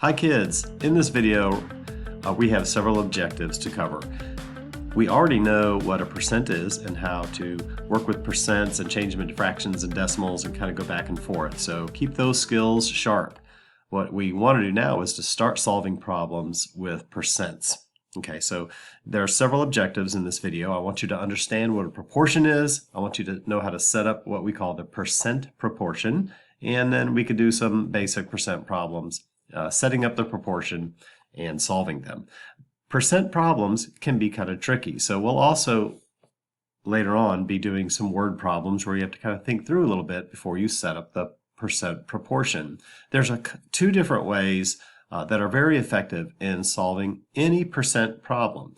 Hi kids! In this video we have several objectives to cover. We already know what a percent is and how to work with percents and change them into fractions and decimals and kind of go back and forth. So keep those skills sharp. What we want to do now is to start solving problems with percents. Okay, so there are several objectives in this video. I want you to understand what a proportion is. I want you to know how to set up what we call the percent proportion, and then we could do some basic percent problems, setting up the proportion and solving them. Percent problems can be kind of tricky, so we'll also later on be doing some word problems where you have to kind of think through a little bit before you set up the percent proportion. There's two different ways that are very effective in solving any percent problem.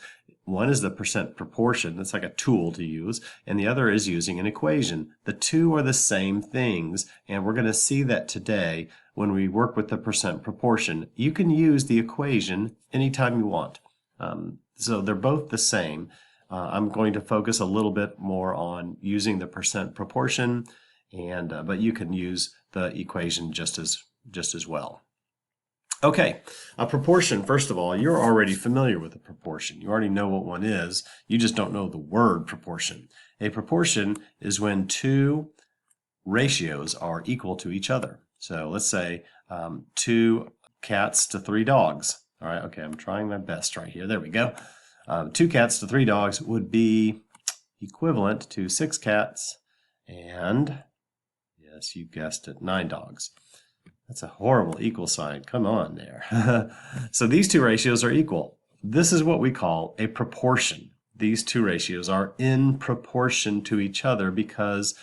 One is the percent proportion, that's like a tool to use, and the other is using an equation. The two are the same things, and we're going to see that today when we work with the percent proportion. You can use the equation anytime you want. So they're both the same. I'm going to focus a little bit more on using the percent proportion, and but you can use the equation just as well. Okay, a proportion, first of all, you're already familiar with a proportion. You already know what one is. You just don't know the word proportion. A proportion is when two ratios are equal to each other. So let's say 2 cats to 3 dogs. All right, okay, I'm trying my best right here. There we go. 2 cats to 3 dogs would be equivalent to 6 cats and, yes, you guessed it, 9 dogs. That's a horrible equal sign. Come on there. So these two ratios are equal. This is what we call a proportion. These two ratios are in proportion to each other because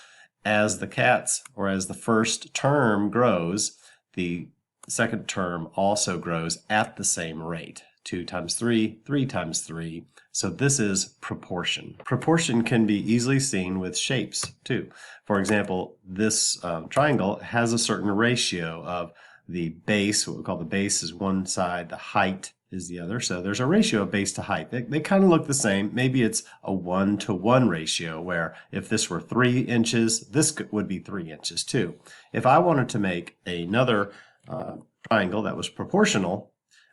as the cats, or as the first term grows, the second term also grows at the same rate. 2 times 3, 3 times 3. So this is proportion. Proportion can be easily seen with shapes too. For example, this triangle has a certain ratio of the base. What we call the base is one side, the height is the other. So there's a ratio of base to height. They kind of look the same. Maybe it's a 1-to-1 ratio where if this were 3 inches, this would be 3 inches too. If I wanted to make another triangle that was proportional,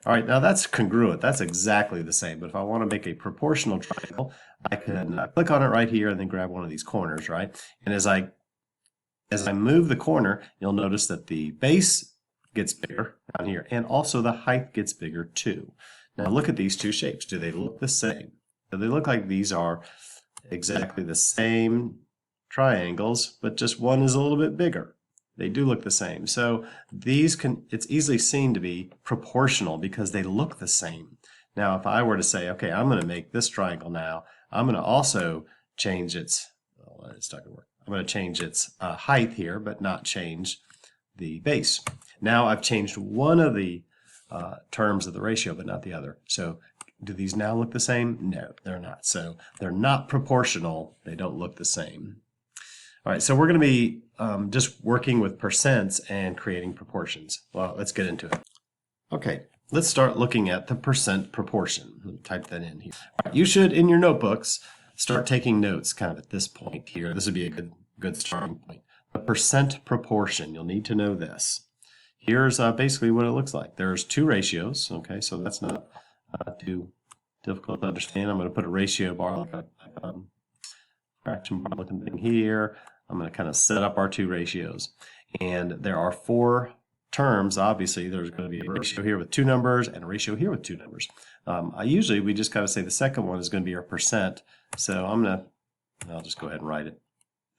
all right, now that's congruent. That's exactly the same. But if I want to make a proportional triangle, I can click on it right here and then grab one of these corners, right? And as I move the corner, you'll notice that the base gets bigger down here, and also the height gets bigger too. Now look at these two shapes. Do they look the same? Do they look like these are exactly the same triangles, but just one is a little bit bigger? They do look the same. So it's easily seen to be proportional because they look the same. Now, if I were to say, okay, I'm going to make this triangle now, I'm going to also change its, well, it's not going to work. I'm going to change its height here, but not change the base. Now I've changed one of the terms of the ratio, but not the other. So do these now look the same? No, they're not. So they're not proportional. They don't look the same. All right, so we're going to be just working with percents and creating proportions. Well, let's get into it. Okay, let's start looking at the percent proportion. Let me type that in here. All right, you should, in your notebooks, start taking notes kind of at this point here. This would be a good starting point. The percent proportion, you'll need to know this. Here's basically what it looks like. There's two ratios, okay, so that's not too difficult to understand. I'm going to put a ratio bar, like a fraction bar looking thing here. I'm going to kind of set up our two ratios. And there are 4 terms. Obviously, there's going to be a ratio here with 2 numbers and a ratio here with 2 numbers. Usually, we just kind of say the second one is going to be our percent. So I'll just go ahead and write it.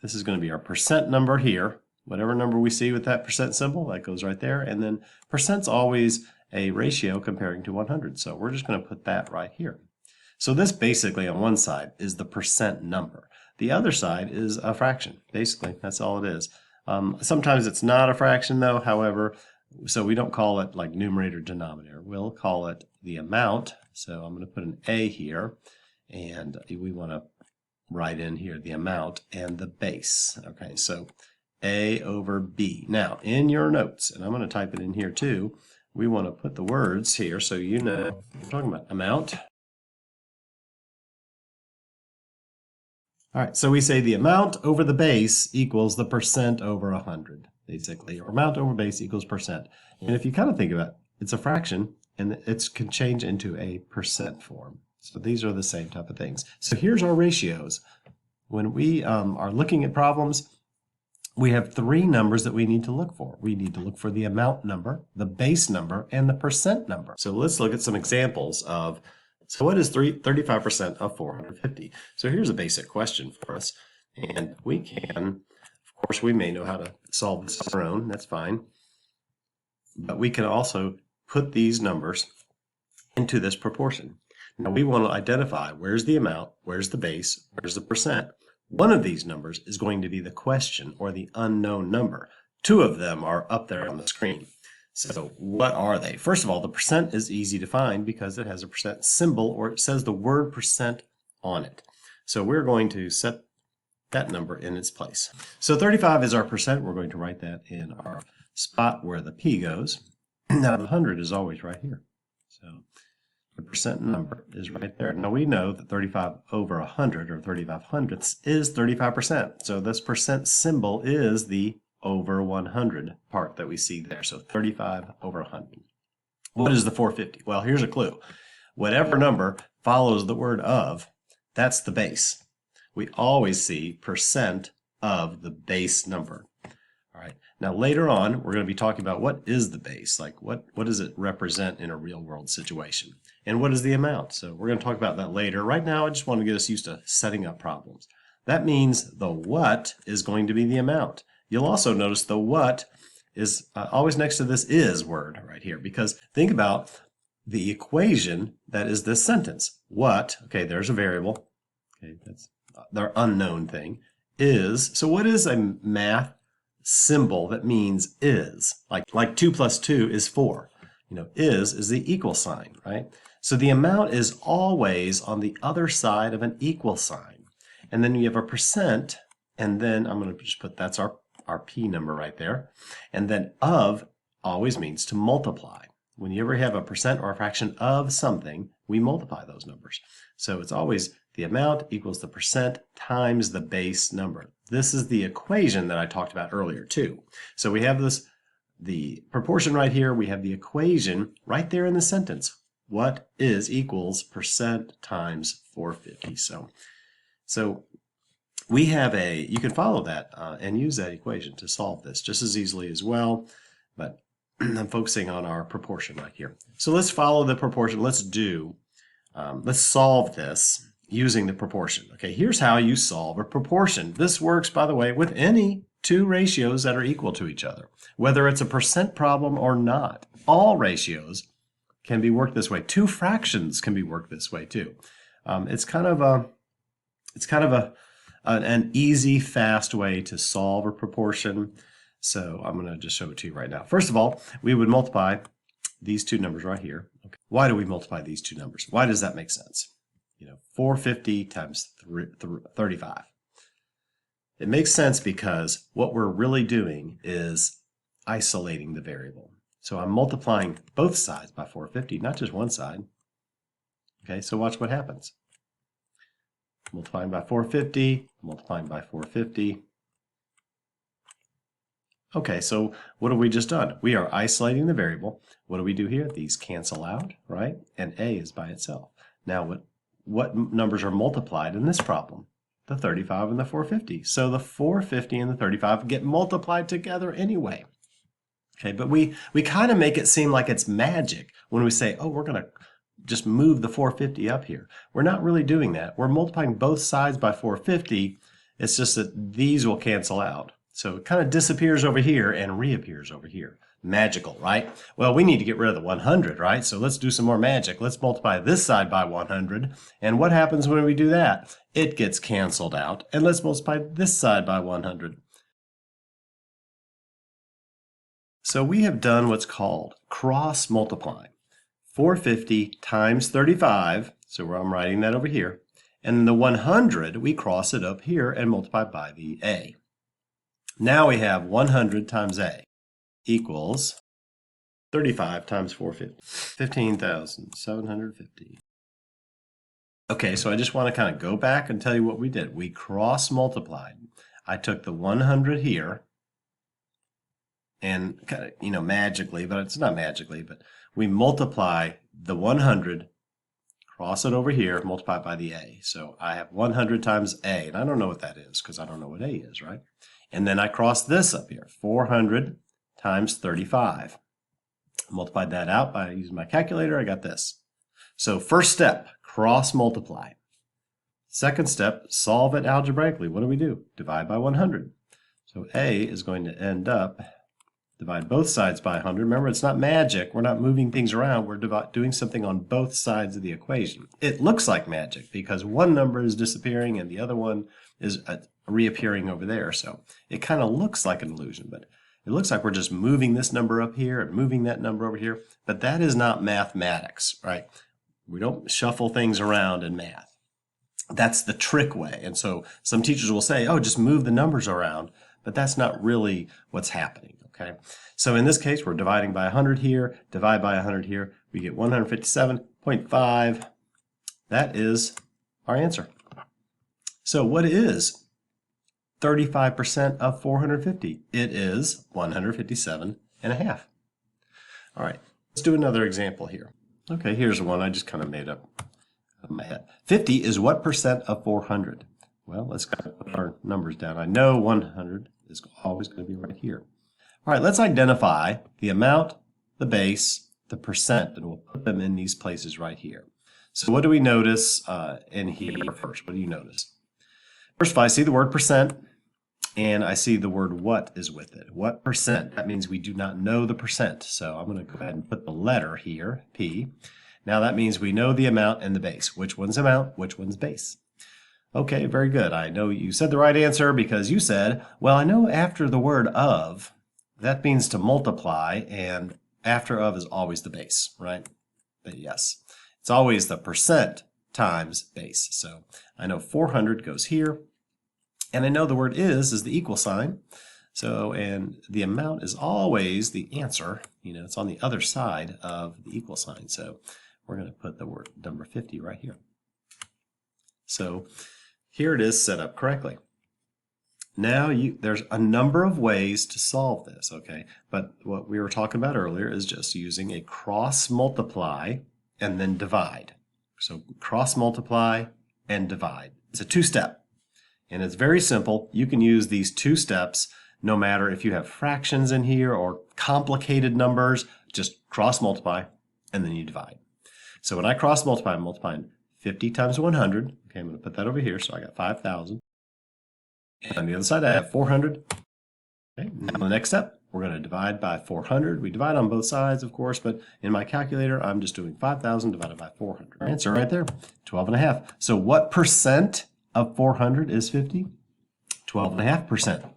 This is going to be our percent number here. Whatever number we see with that percent symbol, that goes right there. And then percent's always a ratio comparing to 100. So we're just going to put that right here. So this basically on one side is the percent number. The other side is a fraction. Basically, that's all it is. Sometimes it's not a fraction though, however, so we don't call it like numerator denominator. We'll call it the amount. So I'm going to put an A here, and we want to write in here the amount and the base. Okay, so A over B. Now, in your notes, and I'm going to type it in here too, we want to put the words here so you know we're talking about amount. All right, so we say the amount over the base equals the percent over 100, basically, or amount over base equals percent. And if you kind of think about it's a fraction, and it can change into a percent form. So these are the same type of things. So here's our ratios. When we are looking at problems, we have three numbers that we need to look for. We need to look for the amount number, the base number, and the percent number. So let's look at some examples of, so what is 35% of 450? So here's a basic question for us. And we can, of course, we may know how to solve this on our own. That's fine. But we can also put these numbers into this proportion. Now we want to identify where's the amount, where's the base, where's the percent. One of these numbers is going to be the question or the unknown number. Two of them are up there on the screen. So what are they? First of all, the percent is easy to find because it has a percent symbol, or it says the word percent on it. So we're going to set that number in its place. So 35 is our percent. We're going to write that in our spot where the P goes. Now the 100 is always right here. So the percent number is right there. Now we know that 35 over 100, or 35 hundredths, is 35%. So this percent symbol is the over 100 part that we see there. So 35 over 100. What is the 450? Well, here's a clue. Whatever number follows the word of, that's the base. We always see percent of the base number. All right. Now later on, we're going to be talking about what is the base, like what does it represent in a real world situation, and what is the amount. So we're going to talk about that later. Right now, I just want to get us used to setting up problems. That means the what is going to be the amount. You'll also notice the what is always next to this is word right here, because think about the equation that is this sentence. What, okay, there's a variable. Okay, that's their unknown thing. Is, so what is a math symbol that means is? Like 2 plus 2 is 4. You know, is the equal sign, right? So the amount is always on the other side of an equal sign. And then you have a percent, and then I'm going to just put, that's our P number right there. And then of always means to multiply. When you ever have a percent or a fraction of something, we multiply those numbers. So it's always the amount equals the percent times the base number. This is the equation that I talked about earlier too. So we have this, the proportion right here, we have the equation right there in the sentence. What is equals percent times 450. So we have a, you can follow that and use that equation to solve this just as easily as well, but I'm focusing on our proportion right here. So let's follow the proportion. Let's solve this using the proportion. Okay, here's how you solve a proportion. This works, by the way, with any two ratios that are equal to each other, whether it's a percent problem or not. All ratios can be worked this way. Two fractions can be worked this way too. It's kind of an easy, fast way to solve a proportion. So I'm going to just show it to you right now. First of all, we would multiply these two numbers right here. Okay. Why do we multiply these two numbers? Why does that make sense? You know, 450 times 35. It makes sense because what we're really doing is isolating the variable. So I'm multiplying both sides by 450, not just one side. Okay, so watch what happens. Multiplying by 450, multiplying by 450. Okay, so what have we just done? We are isolating the variable. What do we do here? These cancel out, right? And A is by itself. Now, what numbers are multiplied in this problem? The 35 and the 450. So the 450 and the 35 get multiplied together anyway. Okay, but we kind of make it seem like it's magic when we say, oh, we're going to just move the 450 up here. We're not really doing that. We're multiplying both sides by 450. It's just that these will cancel out. So it kind of disappears over here and reappears over here. Magical, right? Well, we need to get rid of the 100, right? So let's do some more magic. Let's multiply this side by 100. And what happens when we do that? It gets canceled out. And let's multiply this side by 100. So we have done what's called cross multiplying. 450 times 35, so I'm writing that over here. And the 100, we cross it up here and multiply by the A. Now we have 100 times A equals 35 times 450, 15,750. Okay, so I just want to kind of go back and tell you what we did. We cross multiplied. I took the 100 here and kind of, magically, but it's not magically, but we multiply the 100, cross it over here, multiply it by the a. So I have 100 times a, and I don't know what that is because I don't know what a is, right? And then I cross this up here, 400 times 35. Multiplied that out by using my calculator, I got this. So first step, cross multiply. Second step, solve it algebraically. What do? Divide by 100. So a is going to end up, divide both sides by 100. Remember, it's not magic. We're not moving things around. We're doing something on both sides of the equation. It looks like magic because one number is disappearing and the other one is reappearing over there. So it kind of looks like an illusion, but it looks like we're just moving this number up here and moving that number over here. But that is not mathematics, right? We don't shuffle things around in math. That's the trick way. And so some teachers will say, oh, just move the numbers around. But that's not really what's happening, okay? So in this case, we're dividing by 100 here, divide by 100 here. We get 157.5. That is our answer. So what is 35% of 450? It is 157.5. All right, let's do another example here. Okay, here's one I just kind of made up in my head. 50 is what percent of 400? Well, let's put our numbers down. I know 100 is always going to be right here. All right, let's identify the amount, the base, the percent, and we'll put them in these places right here. So what do we notice in here first? What do you notice? First of all, I see the word percent, and I see the word what is with it. What percent? That means we do not know the percent. So I'm going to go ahead and put the letter here, P. Now that means we know the amount and the base. Which one's amount? Which one's base? Okay, very good. I know you said the right answer because you said, well, I know after the word of, that means to multiply, and after of is always the base, right? But yes, it's always the percent times base. So I know 400 goes here, and I know the word is the equal sign. So, and the amount is always the answer. It's on the other side of the equal sign. So we're going to put the word number 50 right here. So here it is set up correctly. Now there's a number of ways to solve this, okay? But what we were talking about earlier is just using a cross multiply and then divide. So cross multiply and divide. It's a two-step, and it's very simple. You can use these two steps no matter if you have fractions in here or complicated numbers. Just cross multiply and then you divide. So when I cross multiply, I'm multiplying 50 times 100. Okay, I'm going to put that over here, so I got 5,000. And on the other side, I have 400. Okay, now the next step, we're going to divide by 400. We divide on both sides, of course, but in my calculator, I'm just doing 5,000 divided by 400. Answer right there, 12.5. So what percent of 400 is 50? 12.5%.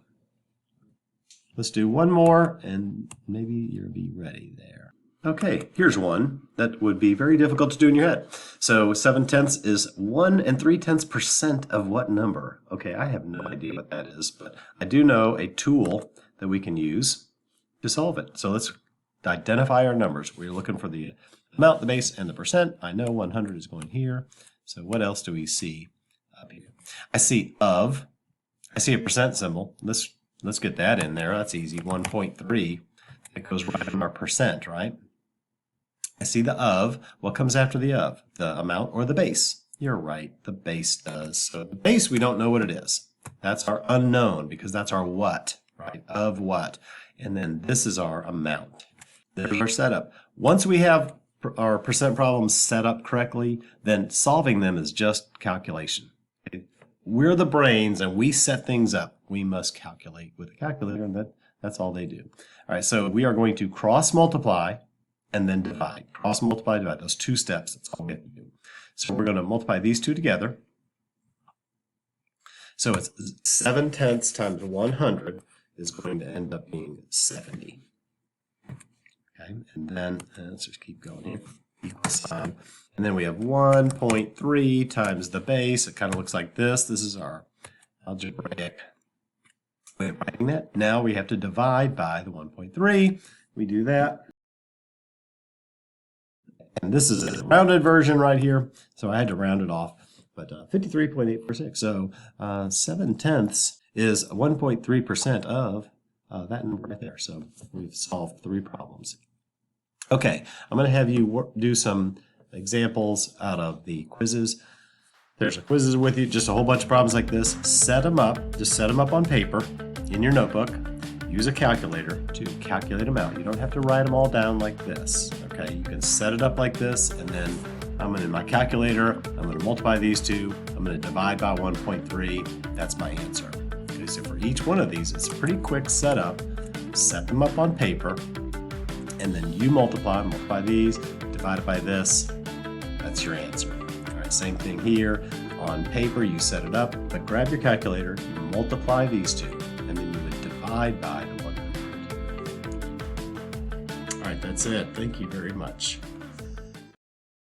Let's do one more, and maybe you'll be ready there. Okay, here's one that would be very difficult to do in your head. So 7/10 is 1 3/10% of what number? Okay, I have no idea what that is, but I do know a tool that we can use to solve it. So let's identify our numbers. We're looking for the amount, the base, and the percent. I know 100 is going here. So what else do we see up here? I see of. I see a percent symbol. Let's get that in there. That's easy. 1.3. It goes right in our percent, right? I see the of. What comes after the of? The amount or the base? You're right. The base does. So the base, we don't know what it is. That's our unknown because that's our what, right? Of what. And then this is our amount. This is our setup. Once we have our percent problems set up correctly, then solving them is just calculation. We're the brains and we set things up. We must calculate with a calculator, and that's all they do. All right, so we are going to cross multiply and then divide. Cross multiply, divide. Those two steps, that's all we have to do. So we're going to multiply these two together. So it's 7/10 times 100 is going to end up being 70. Okay, and then let's just keep going here. Equal sign. And then we have 1.3 times the base. It kind of looks like this. This is our algebraic way of writing that. Now we have to divide by the 1.3. We do that. And this is a rounded version right here, so I had to round it off. But 53.846. So 7/10 is 1.3% of that number right there. So we've solved 3 problems. Okay, I'm going to have you do some examples out of the quizzes. There's a quizzes with you, just a whole bunch of problems like this. Set them up, just set them up on paper in your notebook. Use a calculator to calculate them out. You don't have to write them all down like this, okay? You can set it up like this, and then I'm going to, in my calculator, I'm going to multiply these two, I'm going to divide by 1.3, that's my answer. Okay, so for each one of these, it's a pretty quick setup. Set them up on paper, and then you multiply these, divide it by this, that's your answer. All right, same thing here. On paper, you set it up, but grab your calculator, you multiply these two, and then you would divide by the 100. All right, that's it. Thank you very much.